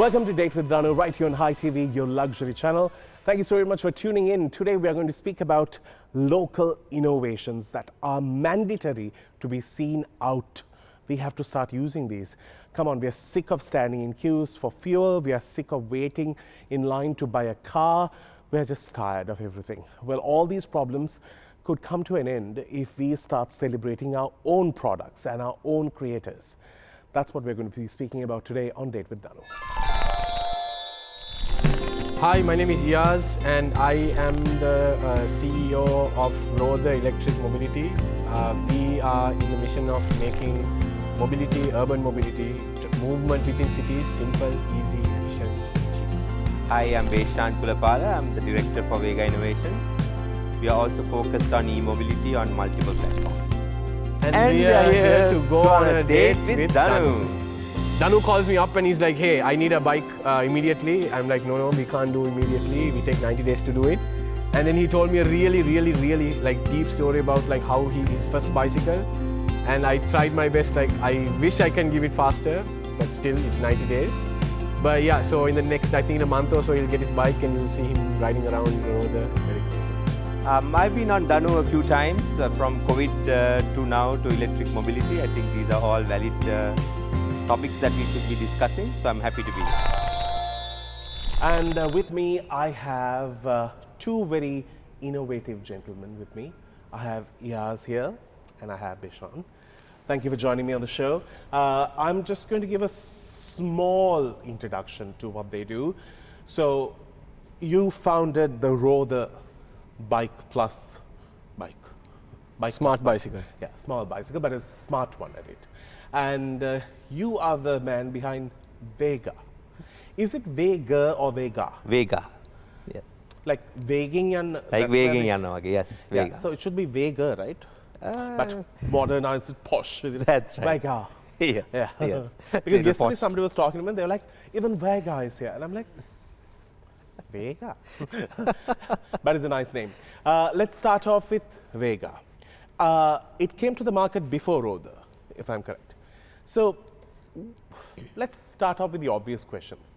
Welcome to Date with Danu, right here on Hi TV, your luxury channel. Thank you so very much for tuning in. Today we are going to speak about local innovations that are mandatory to be seen out. We have to start using these. Come on, we are sick of standing in queues for fuel. We are sick of waiting in line to buy a car. We are just tired of everything. Well, all these problems could come to an end if we start celebrating our own products and our own creators. That's what we're going to be speaking about today on Date with Danu. Hi, my name is Eyas and I am the CEO of Roda Electric Mobility. We are in the mission of making mobility, urban mobility, movement within cities simple, easy, efficient, cheap. Hi, I'm Beshan Kulapala. I'm the director for Vega Innovations. We are also focused on e-mobility on multiple platforms. And we are here to go on a date with Danu. Danu calls me up and he's like, hey, I need a bike immediately. I'm like, no, we can't do immediately. We take 90 days to do it. And then he told me a really like deep story about like how his first bicycle. And I tried my best. Like I wish I can give it faster, but still it's 90 days. But yeah, so in the next, I think in a month or so, he'll get his bike and you'll see him riding around the road very close. I've been on Danu a few times from COVID to now to electric mobility. I think these are all valid topics that we should be discussing, so I'm happy to be here. And with me, I have two very innovative gentlemen with me. I have Eyas here and I have Beshan. Thank you for joining me on the show. I'm just going to give a small introduction to what they do. So you founded the Roda Bike Plus bike. Smart bicycle. Yeah, small bicycle, but a smart one at it. And you are the man behind Vega. Is it Vega or Vega? Vega, yes. Like Vegging and... Like Vegging and okay, yes, Vega. Yeah, so it should be Vega, right? But modernized, posh with it. That's right. Vega. Yes, Yeah. yes. Because yesterday somebody was talking to me and they were like, even Vega is here. And I'm like, Vega. But it's a nice name. Let's start off with Vega. It came to the market before Roda, if I'm correct. So let's start off with the obvious questions.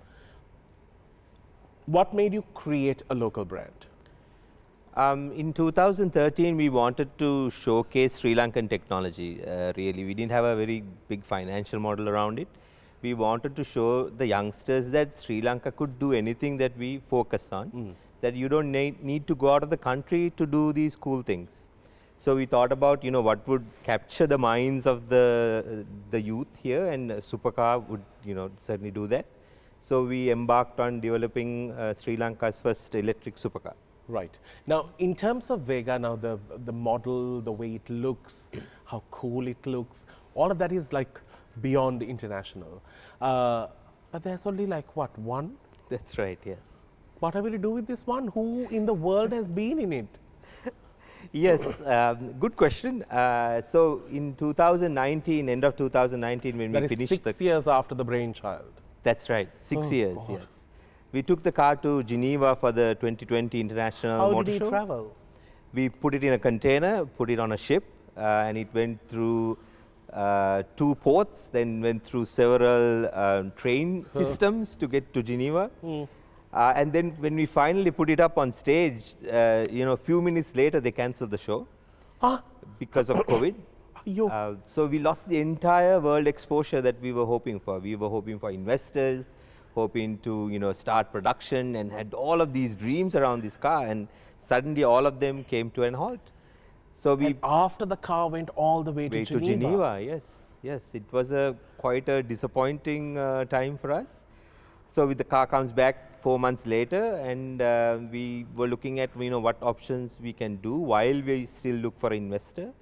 What made you create a local brand? In 2013, we wanted to showcase Sri Lankan technology. Really, we didn't have a very big financial model around it. We wanted to show the youngsters that Sri Lanka could do anything that we focus on, that you don't need to go out of the country to do these cool things. So we thought about, what would capture the minds of the youth here, and a supercar would, certainly do that. So we embarked on developing Sri Lanka's first electric supercar. Right. Now, in terms of Vega, now the model, the way it looks, how cool it looks, all of that is like beyond international. But there's only like, what, one? That's right, yes. What are we to do with this one? Who in the world has been in it? Yes, good question. So in 2019, end of 2019, when we finished 6 years after the brainchild. That's right, 6 years, God. yes. We took the car to Geneva for the 2020 International Motor Show. How did it travel? We put it in a container, put it on a ship, and it went through 2 ports, then went through several train systems to get to Geneva. And then when we finally put it up on stage, a few minutes later, they canceled the show because of COVID. So we lost the entire world exposure that we were hoping for. We were hoping for investors, hoping to start production, and had all of these dreams around this car, and suddenly all of them came to an halt. So we And after the car went all the way to Geneva. Yes, it was quite a disappointing time for us. So the car comes back 4 months later, and we were looking at what options we can do while we still look for an investor.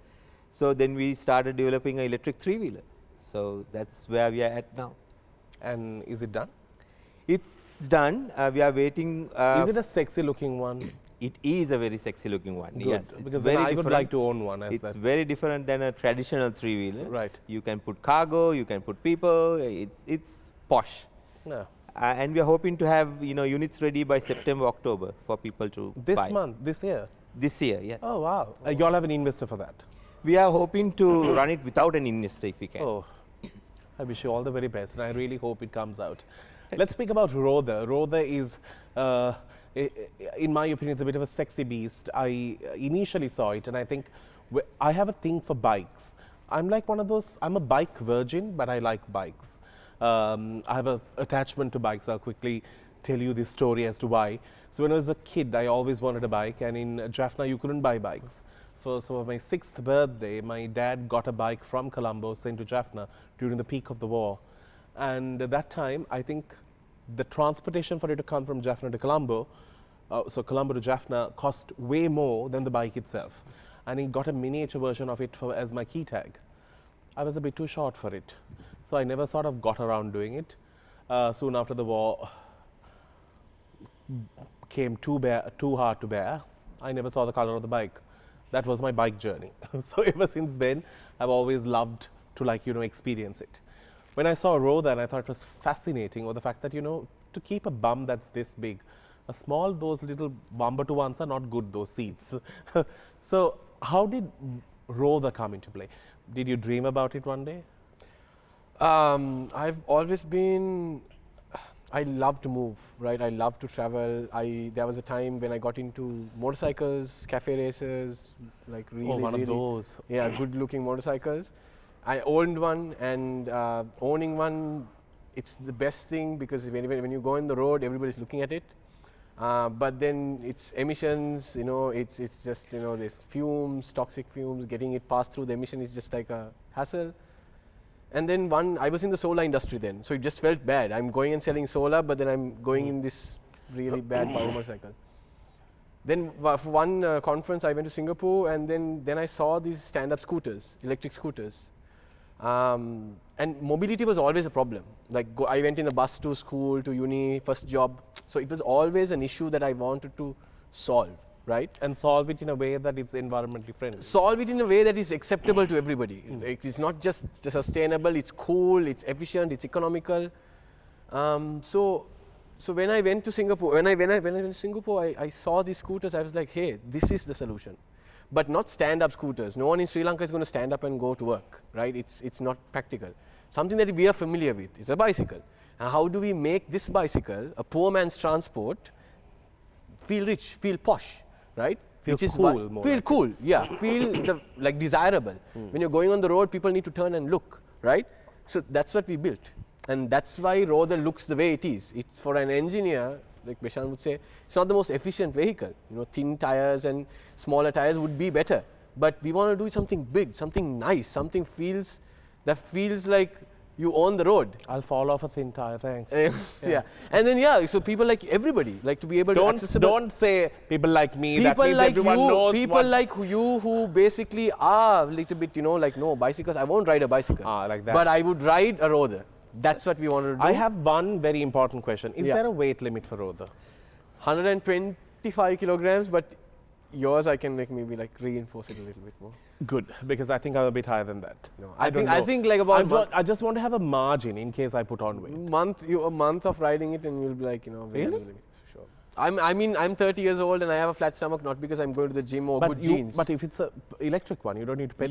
So then we started developing an electric 3-wheeler. So that's where we are at now. And is it done? It's done. We are waiting. Is it a sexy looking one? It is a very sexy looking one. Good, yes, because then I would like to own one. It's very different than a traditional 3-wheeler. Right. You can put cargo, you can put people. It's posh. No. And we are hoping to have units ready by September, October for people to buy. This month, this year? This year, yes. Oh, wow. You all have an investor for that? We are hoping to run it without an investor if we can. Oh, I wish you all the very best, and I really hope it comes out. Let's speak about Rodha. Rodha is, in my opinion, it's a bit of a sexy beast. I initially saw it, and I think I have a thing for bikes. I'm like one of those, I'm a bike virgin, but I like bikes. I have an attachment to bikes. I'll quickly tell you this story as to why. So when I was a kid, I always wanted a bike, and in Jaffna, you couldn't buy bikes. So for my 6th birthday, my dad got a bike from Colombo, sent to Jaffna during the peak of the war. And at that time, I think the transportation for it to come from Jaffna to Colombo, so Colombo to Jaffna, cost way more than the bike itself. And he got a miniature version of it as my key tag. I was a bit too short for it, so I never sort of got around doing it. Soon after the war came too hard to bear. I never saw the color of the bike. That was my bike journey. So ever since then, I've always loved to experience it. When I saw Rodha, and I thought it was fascinating, or the fact that, to keep a bum that's this big, those little Wamba to ones are not good, those seats. So how did Rodha come into play? Did you dream about it one day? I've always been, I love to move, right? I love to travel. There was a time when I got into motorcycles, cafe races, like really, one of those. Yeah, good looking motorcycles. I owned one, and owning one, it's the best thing because when you go on the road, everybody's looking at it. But then it's emissions, it's just, there's fumes, toxic fumes, getting it passed through the emission is just like a hassle. And then I was in the solar industry then, so it just felt bad. I'm going and selling solar, but then I'm going in this really bad power motorcycle. Then for one conference, I went to Singapore, and then I saw these stand-up scooters, electric scooters. And mobility was always a problem. Like I went in a bus to school, to uni, first job. So it was always an issue that I wanted to solve, right? And solve it in a way that it's environmentally friendly. Solve it in a way that is acceptable to everybody. It's not just sustainable, it's cool, it's efficient, it's economical. So when I went to Singapore, when I went to Singapore, I saw these scooters. I was like, hey, this is the solution. But not stand-up scooters. No one in Sri Lanka is going to stand up and go to work, right? It's not practical. Something that we are familiar with is a bicycle. And how do we make this bicycle, a poor man's transport, feel rich, feel posh, right? Feel cool. Feel cool, yeah. Feel desirable. When you're going on the road, people need to turn and look, right? So that's what we built. And that's why Rodha looks the way it is. It's for an engineer, like Beshan would say, it's not the most efficient vehicle. Thin tires and smaller tires would be better. But we want to do something big, something nice, something that feels like you own the road. I'll fall off a thin tire, thanks. Yeah. And then, so people like everybody, like to be able to accessible. Don't say people like me, people that means like everyone you, knows people like you who basically are a little bit, like, no, bicycles, I won't ride a bicycle. Like that. But I would ride a Rodha. That's what we wanted to do. I have one very important question. Is there a weight limit for Rodha? 125 kilograms, but yours I can maybe reinforce it a little bit more. Good, because I think I'm a bit higher than that. No, I think like about I just want to have a margin in case I put on weight. A month of riding it and you'll be like, Really? Sure. I'm 30 years old and I have a flat stomach, not because I'm going to the gym or good genes. But if it's an electric one, you don't need to pedal.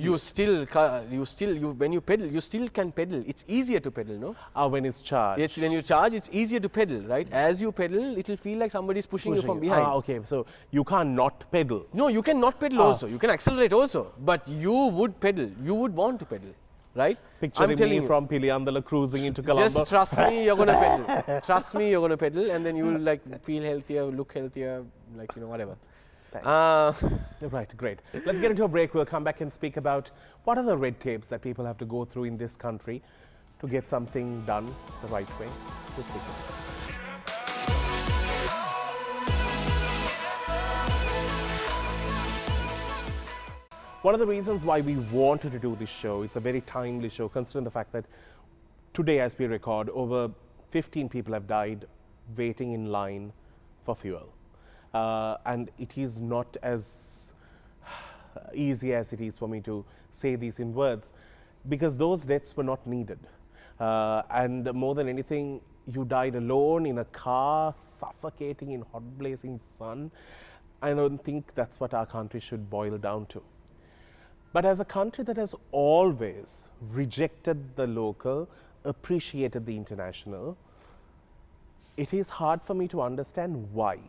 When you pedal, you still can pedal. It's easier to pedal, no? When it's charged. When you charge, it's easier to pedal, right? As you pedal, it'll feel like somebody's pushing you from behind. Okay, so you can't not pedal. No, you can not pedal also. You can accelerate also. But you would pedal. You would want to pedal, right? Picturing me from Piliandala cruising into Colombo. Just trust me, you're going to pedal. Trust me, you're going to pedal, and then you will feel healthier, look healthier, whatever. Right, great. Let's get into a break. We'll come back and speak about what are the red tapes that people have to go through in this country to get something done the right way. Just speak about that. One of the reasons why we wanted to do this show, it's a very timely show, considering the fact that today, as we record, over 15 people have died waiting in line for fuel. And it is not as easy as it is for me to say these in words, because those deaths were not needed. And more than anything, you died alone in a car, suffocating in hot blazing sun. I don't think that's what our country should boil down to. But as a country that has always rejected the local, appreciated the international, it is hard for me to understand why.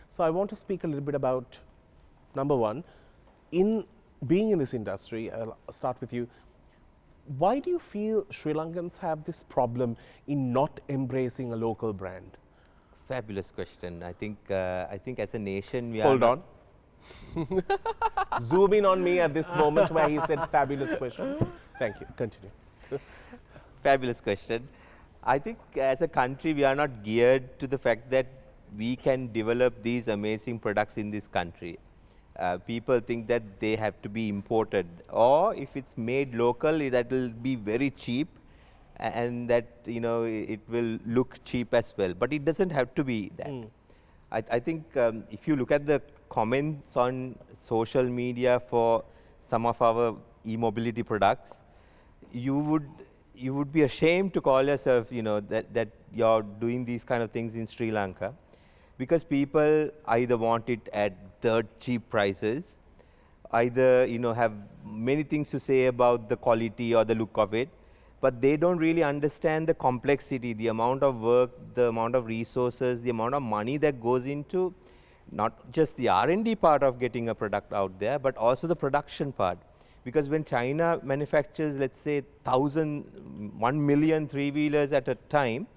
So I want to speak a little bit about, number one, in being in this industry, I'll start with you. Why do you feel Sri Lankans have this problem in not embracing a local brand? Fabulous question. I think as a nation we Hold are on. Zoom in on me at this moment where he said fabulous question. Thank you. Continue. Fabulous question. I think as a country we are not geared to the fact that we can develop these amazing products in this country. People think that they have to be imported, or if it's made local, that will be very cheap, and that it will look cheap as well. But it doesn't have to be that. I think if you look at the comments on social media for some of our e-mobility products, you would be ashamed to call yourself, that you're doing these kind of things in Sri Lanka, because people either want it at dirt cheap prices, either have many things to say about the quality or the look of it, but they don't really understand the complexity, the amount of work, the amount of resources, the amount of money that goes into not just the R&D part of getting a product out there, but also the production part. Because when China manufactures, let's say 1 million three-wheelers at a time,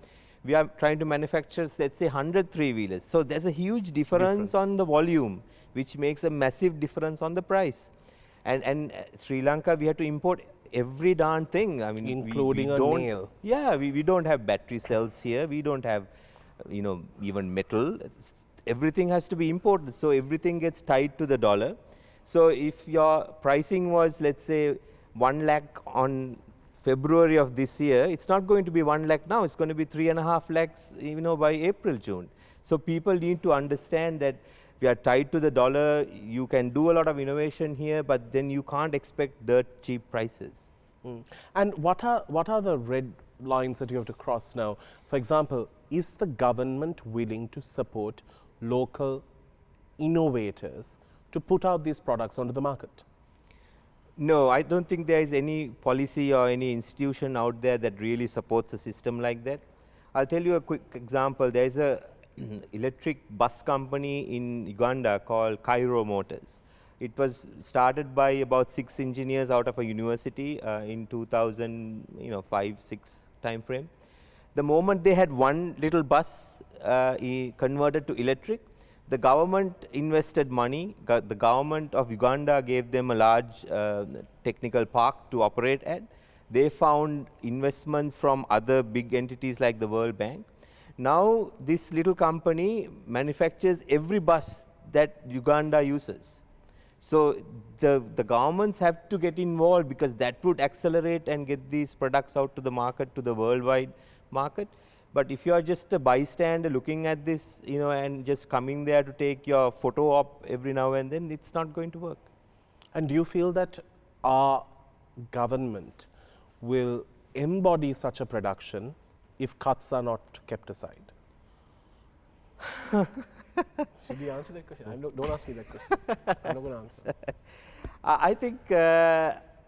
we are trying to manufacture, let's say 100 three-wheelers. So there's a huge difference on the volume, which makes a massive difference on the price. And Sri Lanka, we have to import every darn thing. I mean, including a nail. Yeah, we don't have battery cells here. We don't have, even metal. Everything has to be imported. So everything gets tied to the dollar. So if your pricing was, let's say, 1 lakh on February of this year, it's not going to be 1 lakh now. It's going to be 3.5 lakhs, by April, June. So people need to understand that we are tied to the dollar. You can do a lot of innovation here, but then you can't expect dirt cheap prices. And what are the red lines that you have to cross now? For example, is the government willing to support local innovators to put out these products onto the market? No, I don't think there is any policy or any institution out there that really supports a system like that. I'll tell you a quick example. There is a electric bus company in Uganda called Cairo Motors. It was started by about 6 engineers out of a university in 2005-6 time frame. The moment they had one little bus converted to electric, the government invested money. The government of Uganda gave them a large technical park to operate at. They found investments from other big entities like the World Bank. Now this little company manufactures every bus that Uganda uses. So the governments have to get involved, because that would accelerate and get these products out to the market, to the worldwide market. But if you are just a bystander looking at this, and just coming there to take your photo op every now and then, it's not going to work. And do you feel that our government will embody such a production if cuts are not kept aside? Should we answer that question? Don't ask me that question. I'm not going to answer.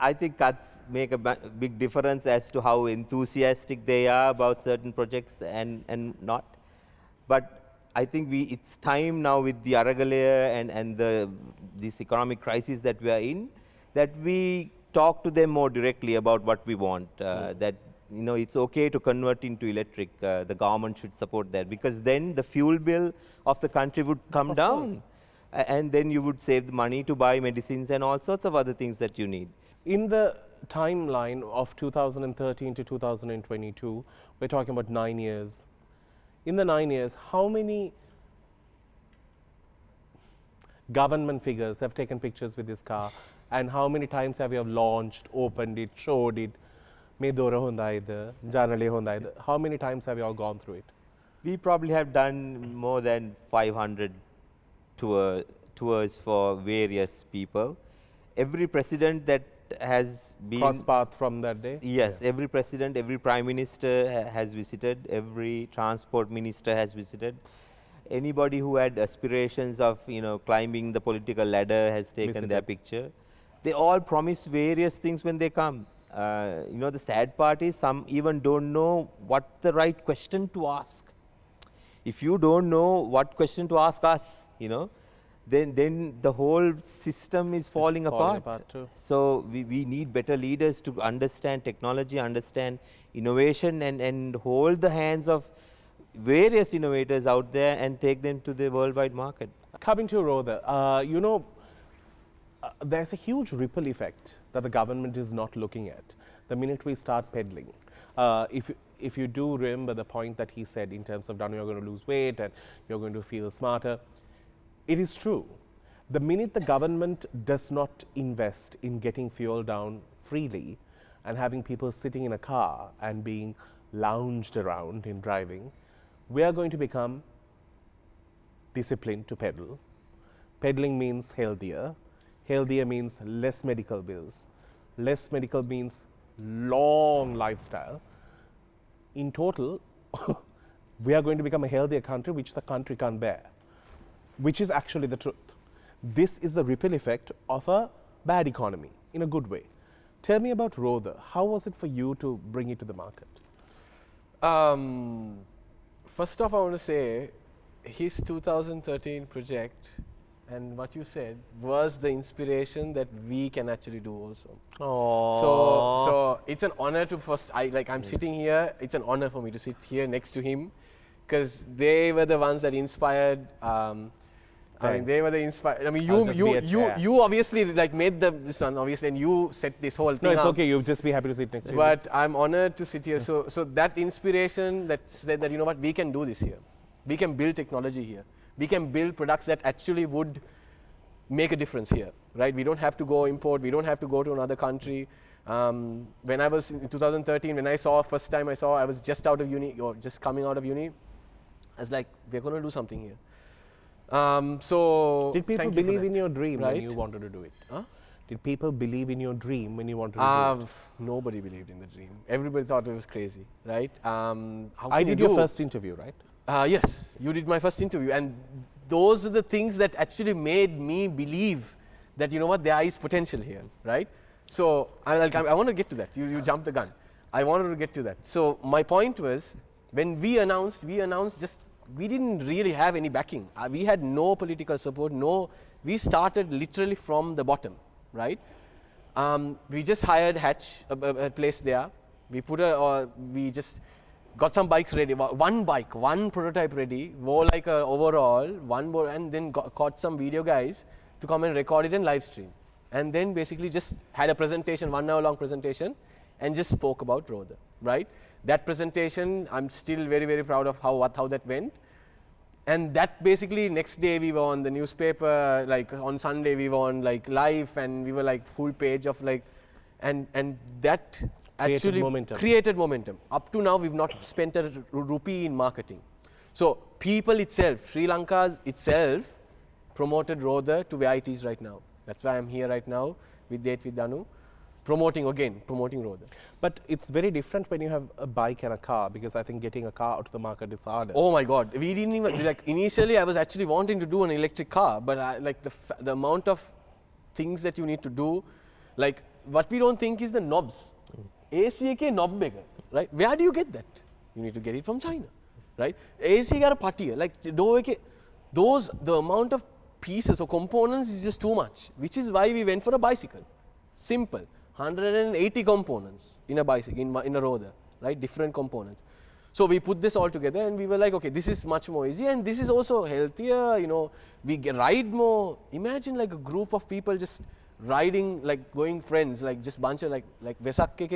I think cuts make a big difference as to how enthusiastic they are about certain projects and not. But I think it's time now with the Aragalaya and this economic crisis that we are in, that we talk to them more directly about what we want. That it's okay to convert into electric. The government should support that, because then the fuel bill of the country would come down, and then you would save the money to buy medicines and all sorts of other things that you need. In the timeline of 2013 to 2022, we're talking about 9 years. In the 9 years, how many government figures have taken pictures with this car, and how many times have you launched, opened it, showed it? How many times have you all gone through it? We probably have done more than 500 tours for various people. Every president that has been cross path from that day? Yes, every president, every prime minister has visited, every transport minister has visited. Anybody who had aspirations of climbing the political ladder has taken their picture. They all promise various things when they come. The sad part is some even don't know what the right question to ask. If you don't know what question to ask us, then the whole system is falling apart. Too. So we need better leaders to understand technology, understand innovation, and hold the hands of various innovators out there and take them to the worldwide market. Coming to Rhoda, there's a huge ripple effect that the government is not looking at the minute we start peddling. If you do remember the point that he said in terms of, Danu, you're going to lose weight and you're going to feel smarter, it is true. The minute the government does not invest in getting fuel down freely and having people sitting in a car and being lounged around in driving, we are going to become disciplined to peddle. Peddling means healthier. Healthier means less medical bills. Less medical means long lifestyle. In total, we are going to become a healthier country, which the country can't bear, which is actually the truth. This is the ripple effect of a bad economy in a good way. Tell me about Rhoda. How was it for you to bring it to the market? First off, I want to say his 2013 project and what you said was the inspiration that we can actually do also. Aww. So it's an honor to I'm sitting here, it's an honor for me to sit here next to him because they were the ones that inspired. They were the inspired. I mean, you obviously made this one obviously, and you set this whole thing. No, it's up. okay. You'll just be happy to sit next to you. But I'm honored to sit here. So that inspiration that said that, you know what, we can do this here. We can build technology here. We can build products that actually would make a difference here, right? We don't have to go import. We don't have to go to another country. When I was in 2013, when I was just out of uni or just coming out of uni, I was like, we're going to do something here. Did people believe in your dream when you wanted to do it? Huh? Did people believe in your dream when you wanted to do it? Nobody believed in the dream. Everybody thought it was crazy, right? I did your first interview, right? Yes, you did my first interview, and those are the things that actually made me believe that, you know what, there is potential here, right? So I want to get to that. You jumped the gun. I wanted to get to that. So my point was, when we announced we didn't really have any backing. We had no political support. We started literally from the bottom, right? We just hired Hatch, a place there. We just got some bikes ready. One prototype ready, more like a overall, and then caught some video guys to come and record it and live stream. And then basically just had a presentation, 1 hour long presentation, and just spoke about Rhoda, right? That presentation, I'm still very, very proud of how that went. And that basically next day we were on the newspaper, on Sunday we were on live, and we were full page of and that actually created momentum. Up to now we've not spent a rupee in marketing. So people itself, Sri Lanka itself promoted Rhoda to where it is right now. That's why I'm here right now with Danu. Promoting Rhoda. But it's very different when you have a bike and a car, because I think getting a car out to the market is harder. Oh my God, we didn't even initially I was actually wanting to do an electric car, but the amount of things that you need to do, what we don't think is the knobs. AC knob bigger, right? Where do you get that? You need to get it from China, right? AC got a putty, the amount of pieces or components is just too much, which is why we went for a bicycle. Simple. 180 components in a bicycle, in a Rhoda, right? Different components. So we put this all together and we were like, okay, this is much more easy and this is also healthier, we ride more. Imagine a group of people just riding, going friends, just bunch of Vesak ke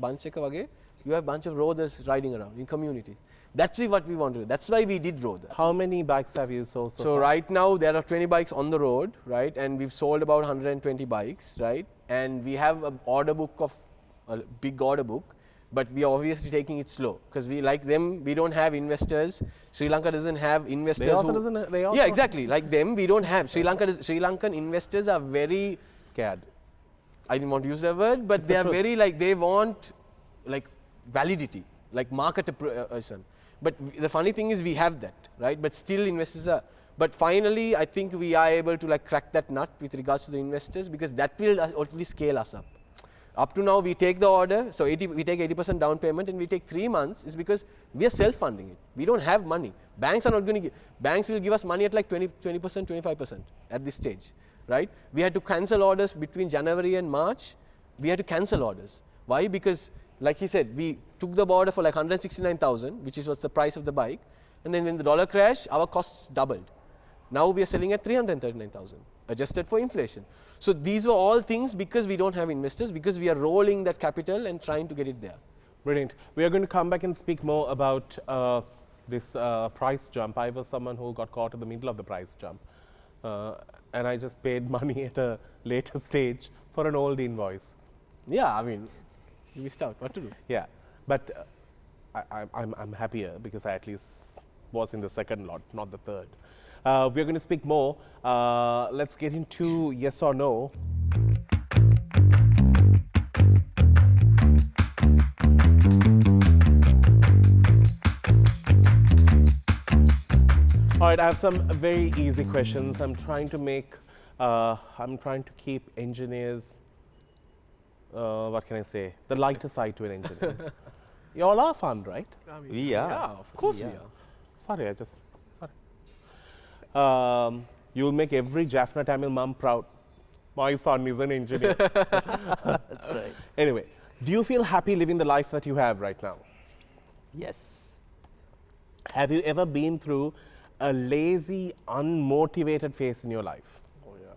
bunch wage. You have bunch of Rhodas riding around in communities. That's what we want to do. That's why we did Rhoda. How many bikes have you sold so far? Right now there are 20 bikes on the road, right? And we've sold about 120 bikes, right? And we have a big order book, but we are obviously taking it slow because we don't have investors. Sri Lanka doesn't have investors. Yeah, exactly. Like them, we don't have. Sri Lankan investors are very scared. I didn't want to use that word, but they are very they want validity, market appraisal. But the funny thing is we have that, right? But still investors are. But finally, I think we are able to crack that nut with regards to the investors because that will ultimately scale us up. Up to now, we take the order, so we take 80% down payment and we take 3 months, is because we are self-funding it. We don't have money. Banks are not going to give, banks will give us money at like 20%, 25% at this stage, right? We had to cancel orders between January and March. We had to cancel orders. Why? Because, like he said, we took the order for like 169,000, which was the price of the bike, and then when the dollar crashed, our costs doubled. Now we are selling at 339,000, adjusted for inflation. So these were all things because we don't have investors, because we are rolling that capital and trying to get it there. Brilliant. We are going to come back and speak more about this price jump. I was someone who got caught in the middle of the price jump. And I just paid money at a later stage for an old invoice. Yeah, I mean, you missed out. What to do? Yeah, but I'm happier because I at least was in the second lot, not the third. We're going to speak more. Let's get into yes or no. All right, I have some very easy questions. I'm trying to keep engineers, what can I say, the lighter side to an engineer. You all are fun, right? I mean, We are. Yeah, of course we are. Sorry. You'll make every Jaffna Tamil mum proud. My son is an engineer. That's right. Anyway, do you feel happy living the life that you have right now? Yes. Have you ever been through a lazy, unmotivated phase in your life? Oh, yeah.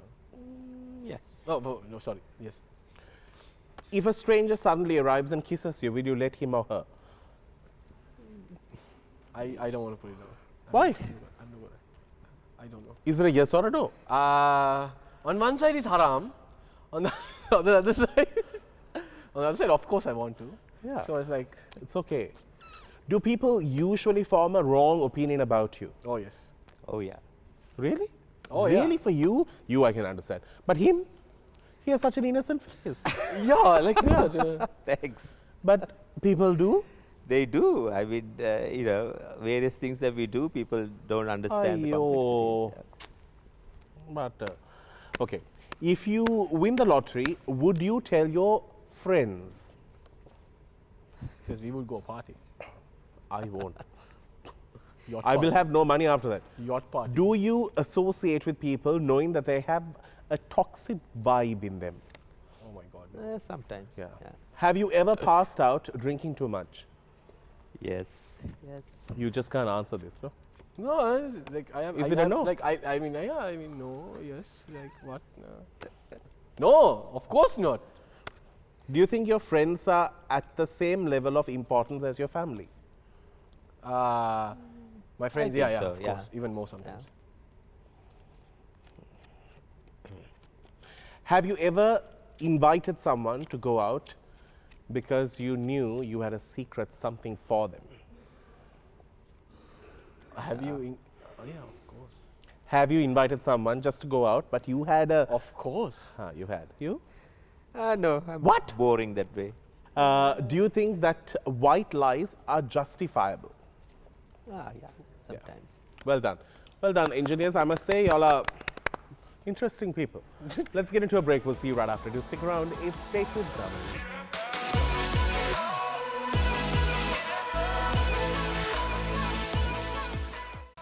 Yes. Oh, no, sorry. Yes. If a stranger suddenly arrives and kisses you, will you let him or her? I don't want to put it down. Why? I don't know. Is it a yes or a no? On one side is haram. On the, on the other side, on the other side, of course I want to. Yeah. So it's like, It's okay. Do people usually form a wrong opinion about you? oh yes. Oh, yeah. Really? Oh, yeah. Really? For you I can understand. But him, he has such an innocent face. Yeah, like such a, Thanks. But people do? They do. I mean, various things that we do, people don't understand the Aiyo. complexities. But, okay. If you win the lottery, would you tell your friends? because we would go party. I won't. Yacht I will party. have no money after that. Yacht party. Do you associate with people knowing that they have a toxic vibe in them? Oh my God. Sometimes. Yeah. Have you ever passed out drinking too much? Yes. Yes. You just can't answer this, no? No, it's like I have. Is I it a have, no? Like I mean, yeah. I mean, no. Yes. Like what? No. No, of course not. Do you think your friends are at the same level of importance as your family? My friends, think yeah, so, of yeah. course, even more sometimes. Have you ever invited someone to go out because you knew you had a secret something for them? Have you? Oh yeah, of course. Have you invited someone just to go out, but you had a... Of course. You had. You? No, I'm What? boring that way. Do you think that white lies are justifiable? Yeah, sometimes. Well done. Well done, engineers. I must say, y'all are interesting people. Let's get into a break. We'll see you right after. Do stick around. It's Stay Tuned.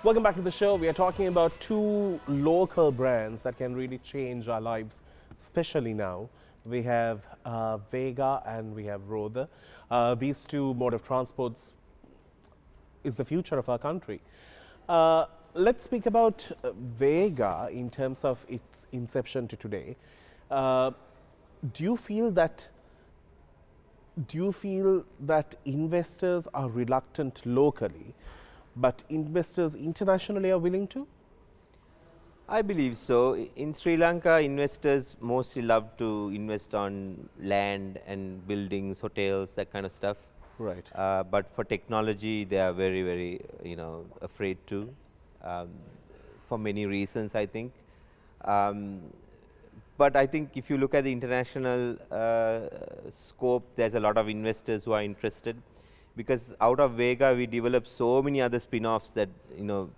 Welcome back to the show. We are talking about two local brands that can really change our lives, especially now. We have Vega and we have Rother. These two mode of transports is the future of our country. Let's speak about Vega in terms of its inception to today. Do you feel that investors are reluctant locally, but investors internationally are willing to? I believe so. In Sri Lanka, investors mostly love to invest on land and buildings, hotels, that kind of stuff. Right. But for technology, they are very, very, afraid to, for many reasons, I think. But I think if you look at the international scope, there's a lot of investors who are interested. Because out of Vega, we developed so many other spin-offs that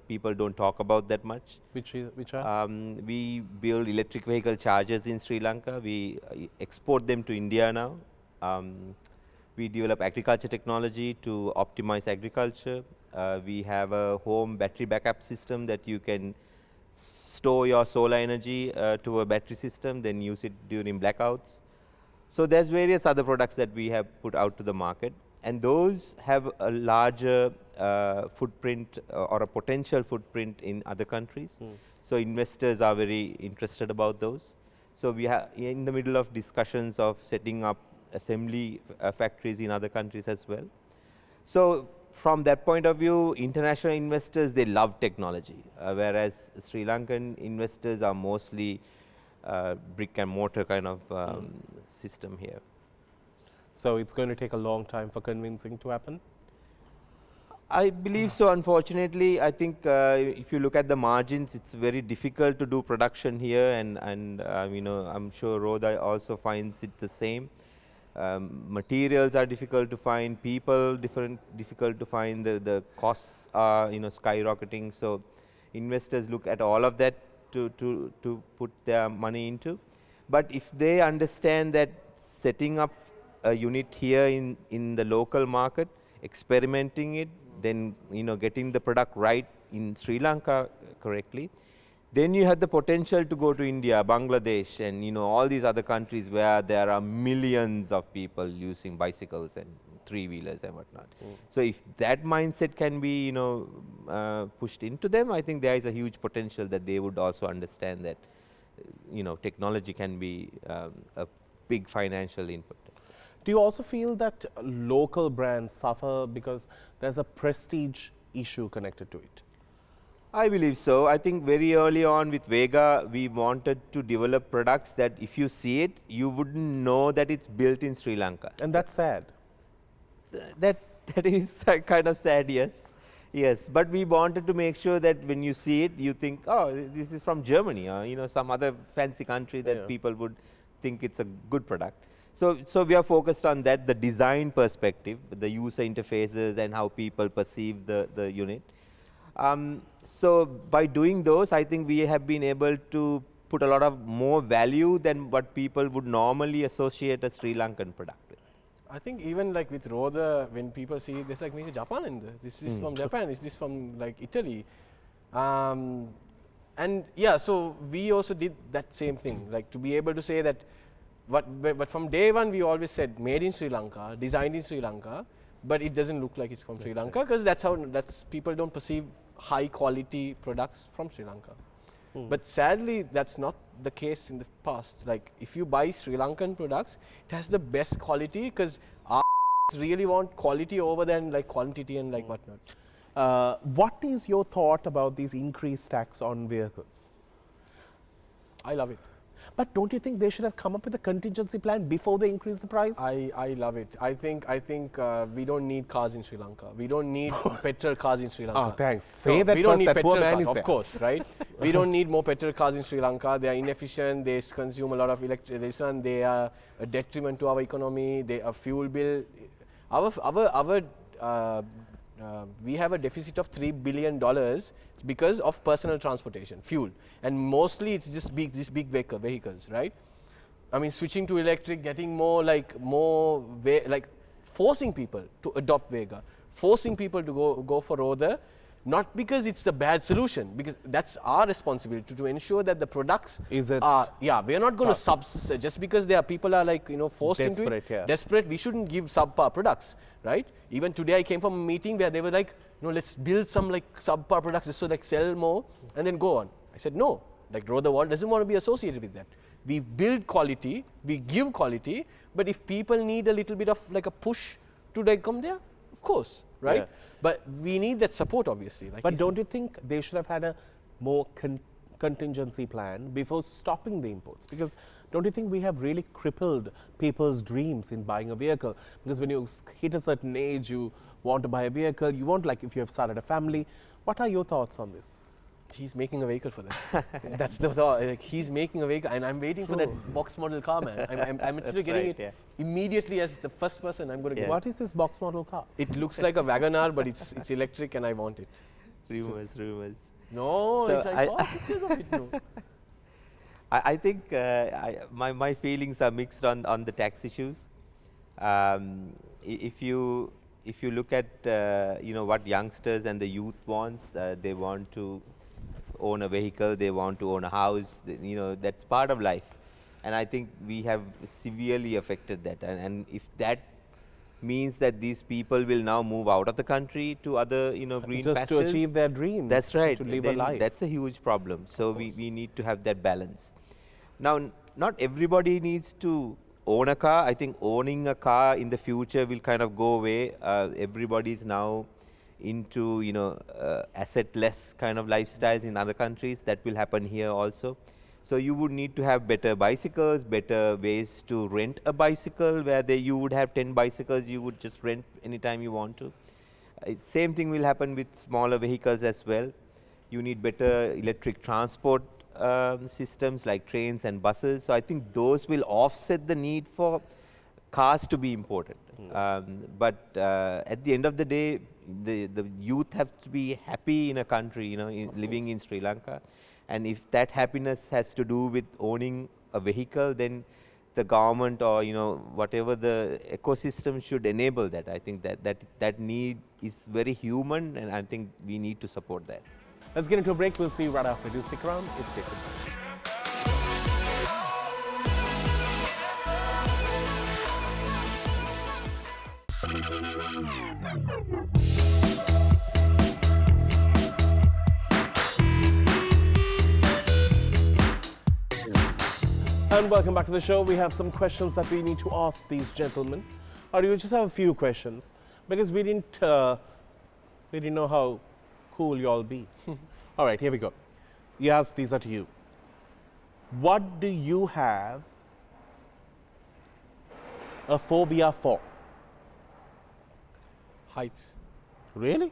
people don't talk about that much. Which are? We build electric vehicle chargers in Sri Lanka. We export them to India now. We develop agriculture technology to optimize agriculture. We have a home battery backup system that you can store your solar energy to a battery system, then use it during blackouts. So there's various other products that we have put out to the market, and those have a larger footprint or a potential footprint in other countries. So investors are very interested about those. So we are in the middle of discussions of setting up assembly factories in other countries as well. So from that point of view, international investors, they love technology, whereas Sri Lankan investors are mostly brick and mortar kind of system here. So it's going to take a long time for convincing to happen? I believe so. Unfortunately, I think if you look at the margins, it's very difficult to do production here, and you know, I'm sure Rhoda also finds it the same. Materials are difficult to find, people difficult to find, the costs are, you know, skyrocketing. So investors look at all of that to put their money into. But if they understand that setting up a unit here in the local market, experimenting it, then, you know, getting the product right in Sri Lanka correctly, then you have the potential to go to India, Bangladesh, and, you know, all these other countries where there are millions of people using bicycles and three-wheelers and whatnot. So if that mindset can be, you know, pushed into them, I think there is a huge potential that they would also understand that, you know, technology can be a big financial input. Do you also feel that local brands suffer because there's a prestige issue connected to it? I believe so. I think very early on with Vega, we wanted to develop products that if you see it, you wouldn't know that it's built in Sri Lanka. And that's sad. That is kind of sad, yes. Yes, but we wanted to make sure that when you see it, you think, oh, this is from Germany, or, you know, some other fancy country that people would think it's a good product. So we are focused on that, the design perspective, the user interfaces and how people perceive the unit. So by doing those, I think we have been able to put a lot of more value than what people would normally associate a Sri Lankan product with. I think even like with Rhoda, when people see it, there's like, make Japan in there. This is from Japan, is this from like Italy? And yeah, so we also did that same thing, like to be able to say that, but from day one we always said made in Sri Lanka, designed in Sri Lanka, but it doesn't look like it's from Sri Lanka, because that's people don't perceive high quality products from Sri Lanka. But sadly, that's not the case in the past. Like if you buy Sri Lankan products, it has the best quality, because our really want quality over than like quantity and like whatnot. What is your thought about these increased tax on vehicles? I love it. But don't you think they should have come up with a contingency plan before they increase the price? I love it. I think we don't need cars in Sri Lanka. We don't need petrol cars in Sri Lanka. Oh, thanks. Say that we don't first, need that petrol poor man cars, is of there. course, right? We don't need more petrol cars in Sri Lanka. They are inefficient. They consume a lot of electricity. They are a detriment to our economy. They are fuel bill. We have a deficit of $3 billion because of personal transportation, fuel, and mostly it's just these big vehicles, right? I mean, switching to electric, getting forcing people to adopt Vega, forcing people to go for Rhoda, not because it's the bad solution, because that's our responsibility to ensure that the products are, we're not going to just because there are people are like, you know, forced into it, desperate, we shouldn't give subpar products, right? Even today I came from a meeting where they were like, no, let's build some like subpar products just so like sell more and then go on. I said, no, like Rhoda doesn't want to be associated with that. We build quality, we give quality, but if people need a little bit of like a push to like come there, of course, right? Yeah. But we need that support, obviously. Like, but don't you think they should have had a more contingency plan before stopping the imports? Because don't you think we have really crippled people's dreams in buying a vehicle? Because when you hit a certain age, you want to buy a vehicle, you want, like if you have started a family. What are your thoughts on this? He's making a vehicle for that. That's the thought. Like, he's making a vehicle, and I'm waiting for that box model car, man. I'm actually getting it immediately as the first person. I'm going to get. What is this box model car? It looks like a Wagoner, but it's electric, and I want it. Rumors. No, So I saw pictures of it. No. I think my feelings are mixed on the tax issues. If you look at what youngsters and the youth wants, they want to own a vehicle, they want to own a house. That's part of life, and I think we have severely affected that. And if that means that these people will now move out of the country to other green Just pastures, to achieve their dreams. that's right. To live a Then life. that's a huge problem. So we need to have that balance. Now, not everybody needs to own a car. I think owning a car in the future will kind of go away. Everybody's now into asset-less kind of lifestyles in other countries. That will happen here also. So you would need to have better bicycles, better ways to rent a bicycle, where you would have 10 bicycles you would just rent anytime you want to. Same thing will happen with smaller vehicles as well. You need better electric transport systems like trains and buses. So I think those will offset the need for cars to be imported. But at the end of the day, the youth have to be happy in a country, living in Sri Lanka. And if that happiness has to do with owning a vehicle, then the government or whatever the ecosystem should enable that. I think that need is very human, and I think we need to support that. Let's get into a break. We'll see you right after. Do stick around. It's Dialog. And welcome back to the show. We have some questions that we need to ask these gentlemen. Or you just have a few questions because we didn't know how cool you all be. All right, here we go. Yes, these are to you. What do you have a phobia for? Heights. Really?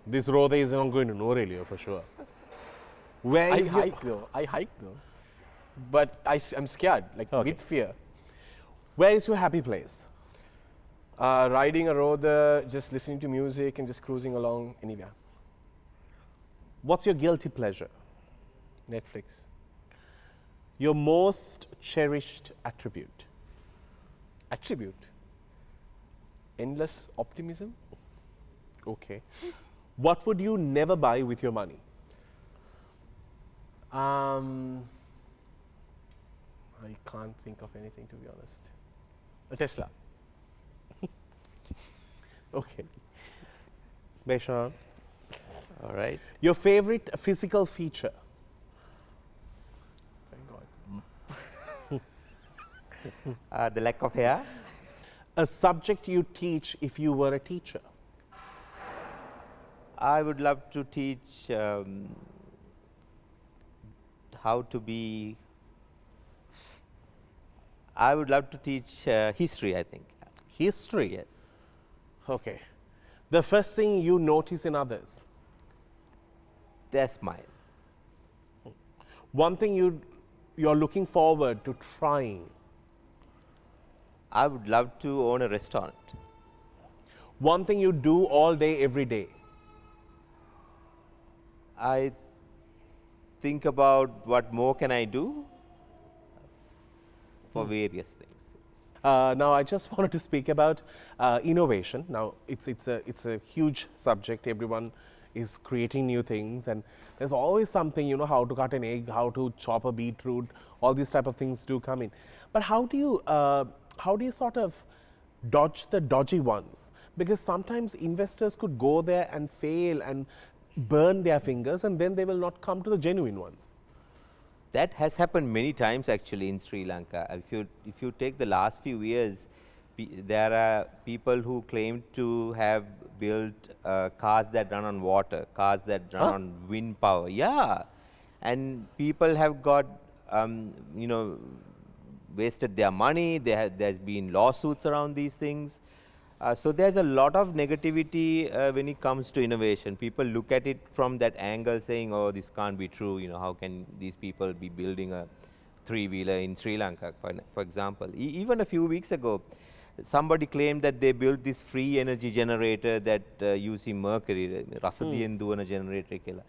This Rode is not going to know really for sure. Where I is your, hike though. But I'm scared, like Okay. with fear. where is your happy place? Riding a road, just listening to music and just cruising along anywhere. What's your guilty pleasure? Netflix. Your most cherished attribute? Attribute. Endless optimism. Okay. What would you never buy with your money? I can't think of anything, to be honest. A Tesla. Okay. Beshan, All right. your favorite physical feature? Thank God. The lack of hair. A subject you teach if you were a teacher? I would love to teach how to be. I would love to teach history, I think. History? Yes. Okay. The first thing you notice in others? Their smile. One thing you're looking forward to trying? I would love to own a restaurant. One thing you do all day, every day? I think about what more can I do for various things. Now, I just wanted to speak about innovation. Now, it's a huge subject. Everyone is creating new things, and there's always something, how to cut an egg, how to chop a beetroot, all these type of things do come in. But how do you sort of dodge the dodgy ones? Because sometimes investors could go there and fail and burn their fingers, and then they will not come to the genuine ones. That has happened many times actually in Sri Lanka. If you take the last few years, there are people who claim to have built cars that run on water, cars that run on wind power. Yeah, and people have got wasted their money. There's been lawsuits around these things. So there's a lot of negativity when it comes to innovation. People look at it from that angle saying, oh, this can't be true. How can these people be building a three-wheeler in Sri Lanka, for example. Even a few weeks ago, somebody claimed that they built this free energy generator that using mercury, රසදියෙන් දුවන generator කියලා.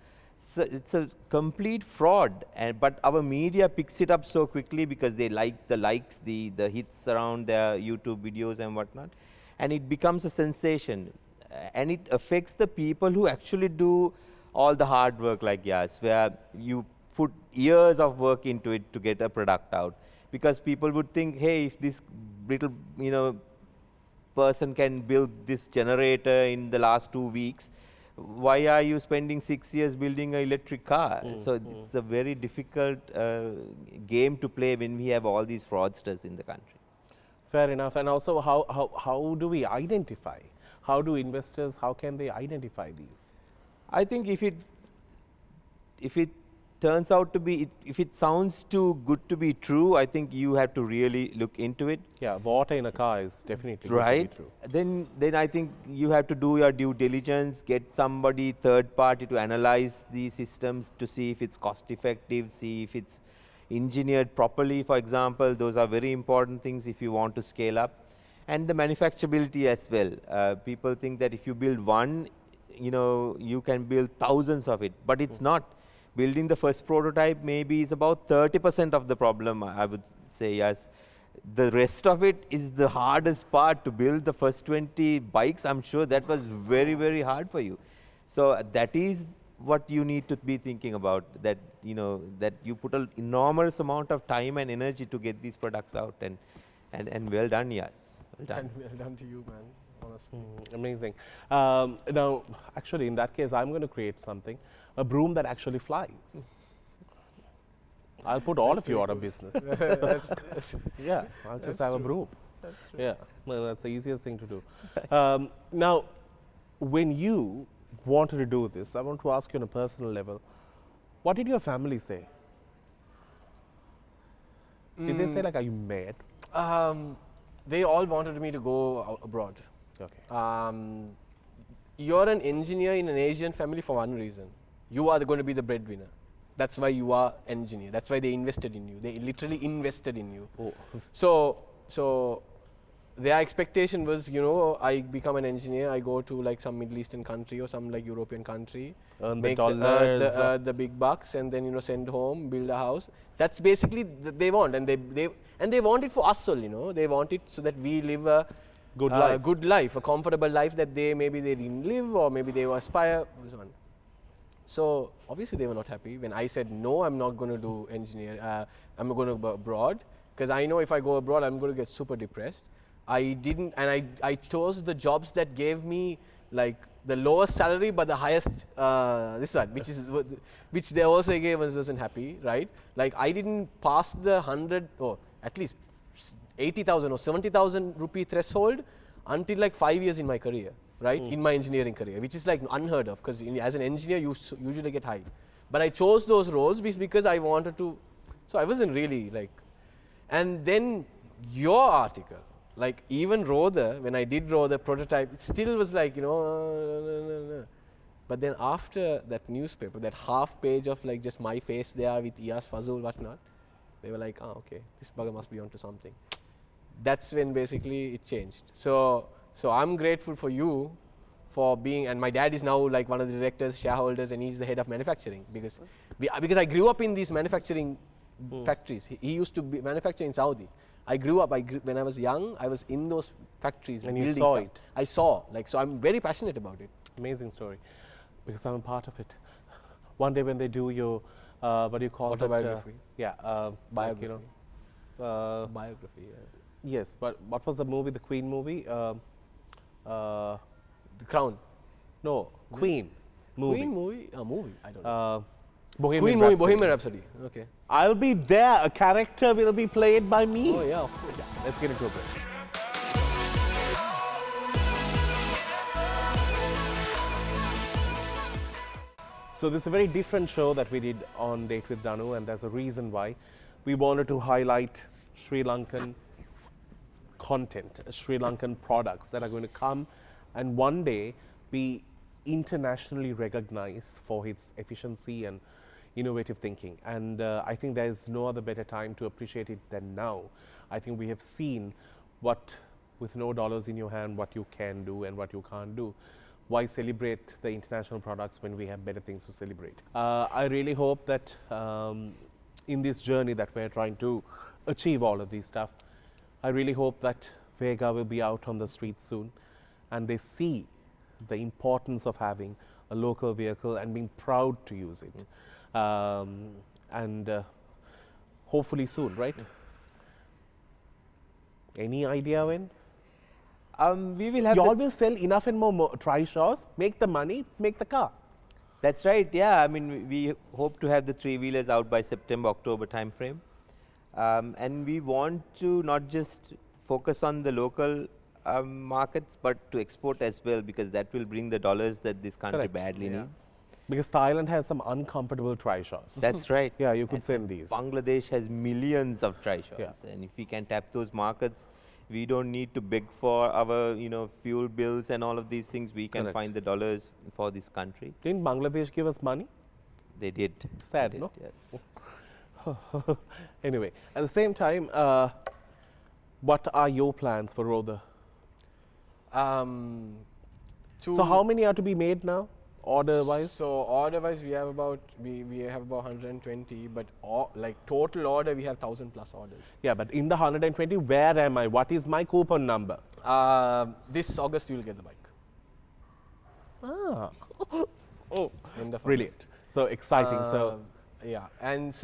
it's a complete fraud, but our media picks it up so quickly because they like the likes, the hits around their YouTube videos and whatnot, and it becomes a sensation, and it affects the people who actually do all the hard work, like Yas, where you put years of work into it to get a product out, because people would think, hey, if this little person can build this generator in the last 2 weeks, why are you spending 6 years building an electric car? So it's a very difficult game to play when we have all these fraudsters in the country. Fair enough. And also, how do we identify? How do investors, how can they identify these? I think if it turns out to be, if it sounds too good to be true, I think you have to really look into it. Yeah, water in a car is definitely right. Good to be true. Then I think you have to do your due diligence, get somebody third party to analyze these systems to see if it's cost effective, see if it's engineered properly, for example. Those are very important things if you want to scale up. And the manufacturability as well. People think that if you build one, you can build thousands of it, but it's not. Building the first prototype maybe is about 30% of the problem, I would say. Yes. The rest of it is the hardest part. To build the first 20 bikes, I'm sure that was very, very hard for you. So that is what you need to be thinking about, that that you put an enormous amount of time and energy to get these products out, and well done, yes. Well done. And well done to you, man, honestly. Amazing. Now, actually, in that case, I'm going to create something, a broom that actually flies. I'll put all of you out of business. Yeah, I'll just have a broom. That's true. Yeah, well, that's the easiest thing to do. Now, when you wanted to do this, I want to ask you on a personal level, what did your family say? Did they say, like, are you mad? They all wanted me to go abroad. Okay. You're an engineer in an Asian family for one reason. You are going to be the breadwinner. That's why you are engineer. That's why they invested in you. They literally invested in you. Oh. So their expectation was, I become an engineer, I go to like some Middle Eastern country or some like European country, Earn the make dollars. the big bucks, and then send home, build a house. That's basically they want, and they want it for us all. They want it so that we live a good life, a comfortable life that maybe they didn't live, or maybe they aspire. So obviously they were not happy when I said no, I'm not going to do engineer. I'm going to go abroad, because I know if I go abroad, I'm going to get super depressed. I didn't, and I chose the jobs that gave me like the lowest salary but the highest this one, which they also gave us, wasn't happy, right? Like I didn't pass the 100 or at least 80,000 or 70,000 rupee threshold until like 5 years in my career, right? In my engineering career, which is like unheard of, because as an engineer you usually get high. But I chose those roles because I wanted to, so I wasn't really like, and then your article, like even Rother, when I did Rother prototype, it still was like, no. But then after that newspaper, that half page of like just my face there with Eyas, Fazul, whatnot, they were like, okay, this bugger must be onto something. That's when basically it changed. So I'm grateful for you for being, and my dad is now like one of the directors, shareholders, and he's the head of manufacturing, because I grew up in these manufacturing factories. He used to manufacture in Saudi. I grew up, when I was young, I was in those factories. And you saw stuff. it. I saw, so I'm very passionate about it. Amazing story, because I'm a part of it. One day when they do your, what do you call it? Autobiography. Biography. Like, biography, yeah. Yes, but what was the movie, the Queen movie? The Crown. No, Queen movie. Queen movie? A movie? I don't know. Bohemian Queen Rhapsody. movie, Bohemian Rhapsody. Okay. I'll be there. A character will be played by me. Oh yeah, of course. Let's get into a break. So this is a very different show that we did on Date with Danu, and there's a reason why. We wanted to highlight Sri Lankan content, Sri Lankan products that are going to come and one day be internationally recognized for its efficiency and innovative thinking. And I think there is no other better time to appreciate it than now. I think we have seen what, with no dollars in your hand, what you can do and what you can't do. why celebrate the international products when we have better things to celebrate? I really hope that in this journey that we're trying to achieve all of these stuff, I really hope that Vega will be out on the streets soon and they see the importance of having a local vehicle and being proud to use it. Hopefully soon, right? Any idea when? We will have. You all will sell enough and more trishaws, make the money, make the car. That's right. Yeah, I mean, we hope to have the three-wheelers out by September, October timeframe, and we want to not just focus on the local markets, but to export as well, because that will bring the dollars that this country Correct. badly needs. Because Thailand has some uncomfortable trishaws. That's right. Yeah, you could send these. Bangladesh has millions of trishaws, Yeah. and if we can tap those markets, we don't need to beg for our, fuel bills and all of these things. We can Correct. find the dollars for this country. Didn't Bangladesh give us money? They did. Sad, They did, no? Yes. Anyway, at the same time, what are your plans for Rother? So how many are to be made now, order-wise? So order-wise, we have about 120, but total order we have 1,000 plus orders. Yeah, but in the 120, where am I? What is my coupon number? This August you will get the bike. Oh, End of brilliant. So exciting. yeah, and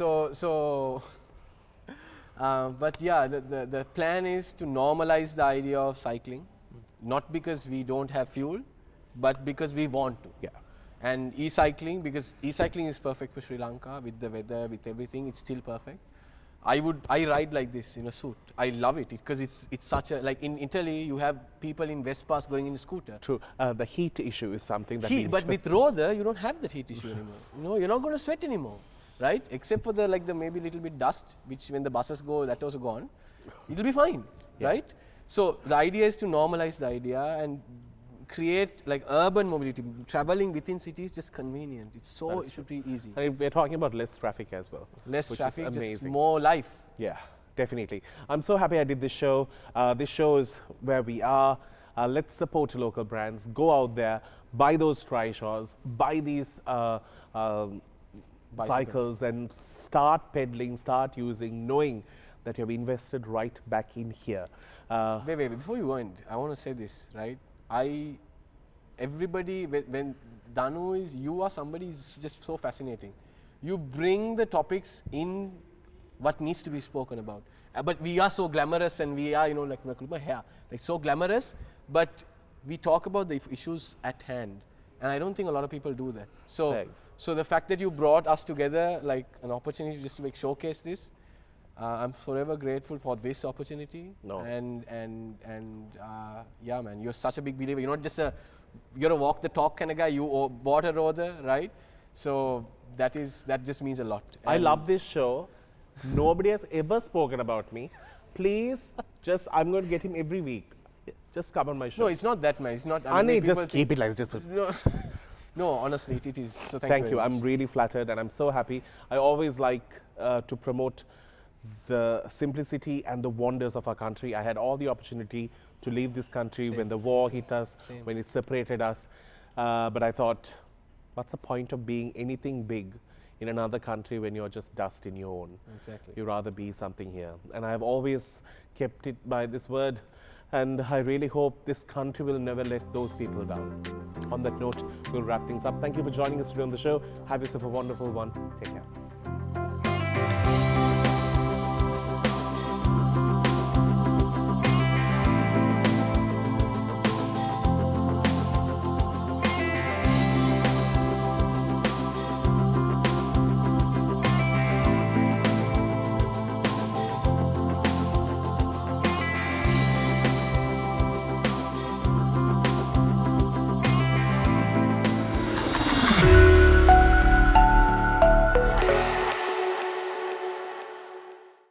but yeah, the plan is to normalize the idea of cycling, not because we don't have fuel, but because we want to. Yeah. And e-cycling, because e-cycling is perfect for Sri Lanka with the weather, with everything, it's still perfect. I ride like this in a suit. I love it because it's such a, like in Italy, you have people in Vespas going in a scooter. True. The heat issue is something that But with Rother, you don't have that heat issue anymore. You're not going to sweat anymore, right? Except for the maybe little bit dust, which when the buses go, that also gone. It'll be fine, right? So the idea is to normalize the idea and create urban mobility. Traveling within cities is just convenient. It should be easy. And we're talking about less traffic as well. Less which traffic, is amazing. just more life. Yeah, definitely. I'm so happy I did this show. This shows where we are. Let's support local brands. Go out there, buy those trishaws, buy these cycles, and start pedaling, start using, knowing that you have invested right back in here. Wait, before you end, I want to say this, right? Everybody, when Danu you are somebody who's just so fascinating. You bring the topics in what needs to be spoken about. But we are so glamorous and we are, so glamorous, but we talk about the issues at hand. And I don't think a lot of people do that. So the fact that you brought us together, an opportunity just to showcase this, I'm forever grateful for this opportunity. No. And yeah, man, you're such a big believer. You're not just you're a walk the talk kind of guy. You bought a Rother, right? So that just means a lot. I love this show. Nobody has ever spoken about me. Please, I'm going to get him every week. Just come on my show. No, it's not that, man. It's not. Just keep it like this. No, honestly, it is. So thank you. very I'm much. really flattered and I'm so happy. I always like to promote the simplicity and the wonders of our country. I had all the opportunity to leave this country when the war hit us, when it separated us. But I thought, what's the point of being anything big in another country when you're just dust in your own? Exactly. You'd rather be something here. And I've always kept it by this word. And I really hope this country will never let those people down. On that note, we'll wrap things up. Thank you for joining us today on the show. Have yourself a wonderful one. Take care.